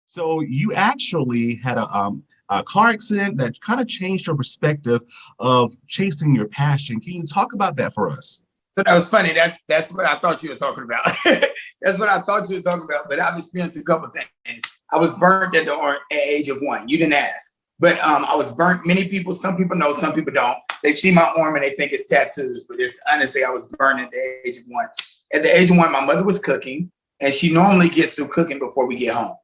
So you actually had a car accident that kind of changed your perspective of chasing your passion. Can you talk about that for us? So that was funny. That's what I thought you were talking about. That's what I thought you were talking about. But I've experienced a couple of things. I was burnt at the age of 1. You didn't ask. But I was burnt. Some people know, some people don't. They see my arm and they think it's tattoos. But it's honestly, I was burned at the age of 1. At the age of 1, my mother was cooking. And she normally gets through cooking before we get home.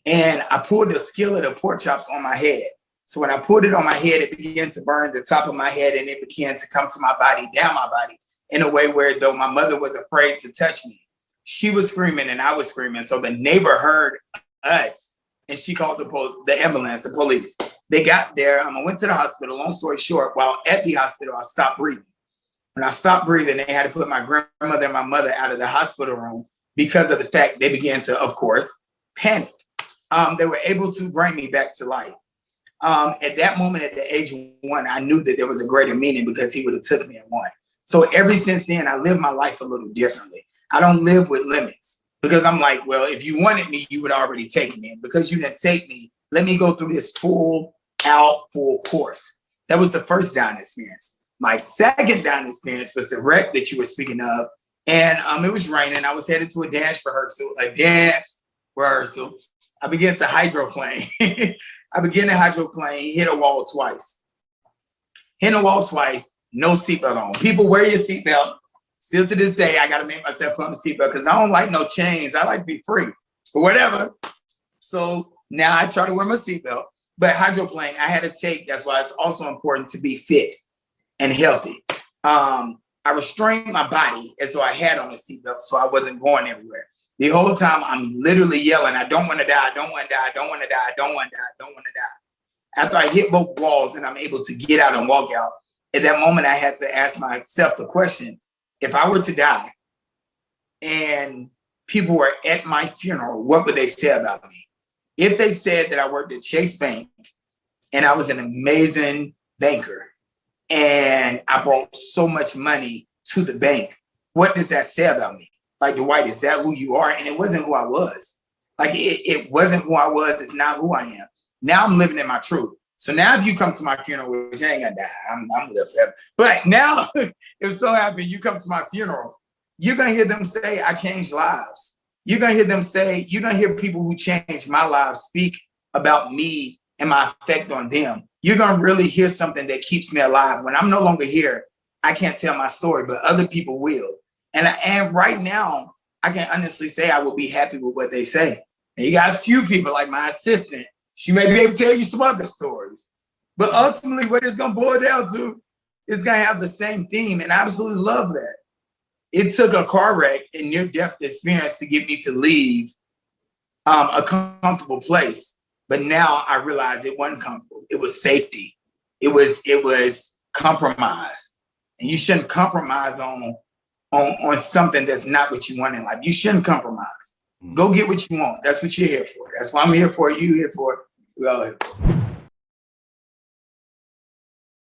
And I pulled the skillet of pork chops on my head. So when I pulled it on my head, it began to burn the top of my head and it began to come to my body, down my body, in a way where though my mother was afraid to touch me, she was screaming and I was screaming. So the neighbor heard us and she called the ambulance, the police. They got there. I went to the hospital. Long story short, while at the hospital, I stopped breathing. When I stopped breathing, they had to put my grandmother and my mother out of the hospital room because of the fact they began to, of course, panic. They were able to bring me back to life. At that moment, at the age of 1, I knew that there was a greater meaning because he would have took me at 1. So ever since then, I live my life a little differently. I don't live with limits because I'm like, well, if you wanted me, you would already take me. Because you didn't take me, let me go through this full course. That was the first down experience. My second down experience was the wreck that you were speaking of. And it was raining. I was headed to a dance rehearsal. I began to hydroplane. Hit a wall twice. No seatbelt on. People wear your seatbelt. Still to this day, I got to make myself put on the seatbelt because I don't like no chains. I like to be free or whatever. So now I try to wear my seatbelt. But hydroplane, I had to take. That's why it's also important to be fit and healthy. I restrained my body as though I had on a seatbelt so I wasn't going everywhere. The whole time I'm literally yelling, I don't want to die, I don't want to die, I don't want to die, I don't want to die, I don't want to die. After I hit both walls and I'm able to get out and walk out, at that moment I had to ask myself the question, if I were to die and people were at my funeral, what would they say about me? If they said that I worked at Chase Bank and I was an amazing banker and I brought so much money to the bank, what does that say about me? Like, Dwight, is that who you are? And it wasn't who I was. Like, it wasn't who I was. It's not who I am. Now I'm living in my truth. So now if you come to my funeral, which I ain't gonna die, I'm gonna live forever. But now, if so happens you come to my funeral, you're gonna hear them say, I changed lives. You're gonna hear people who changed my lives speak about me and my effect on them. You're gonna really hear something that keeps me alive. When I'm no longer here, I can't tell my story, but other people will. And right now, I can honestly say I will be happy with what they say. And you got a few people like my assistant. She may be able to tell you some other stories. But ultimately, what it's going to boil down to is going to have the same theme. And I absolutely love that. It took a car wreck and near-death experience to get me to leave a comfortable place. But now I realize it wasn't comfortable. It was safety. It was compromise. And you shouldn't compromise on something that's not what you want in life. You shouldn't compromise. Go get what you want. That's what you're here for. That's what I'm here for. You here for. We all here for.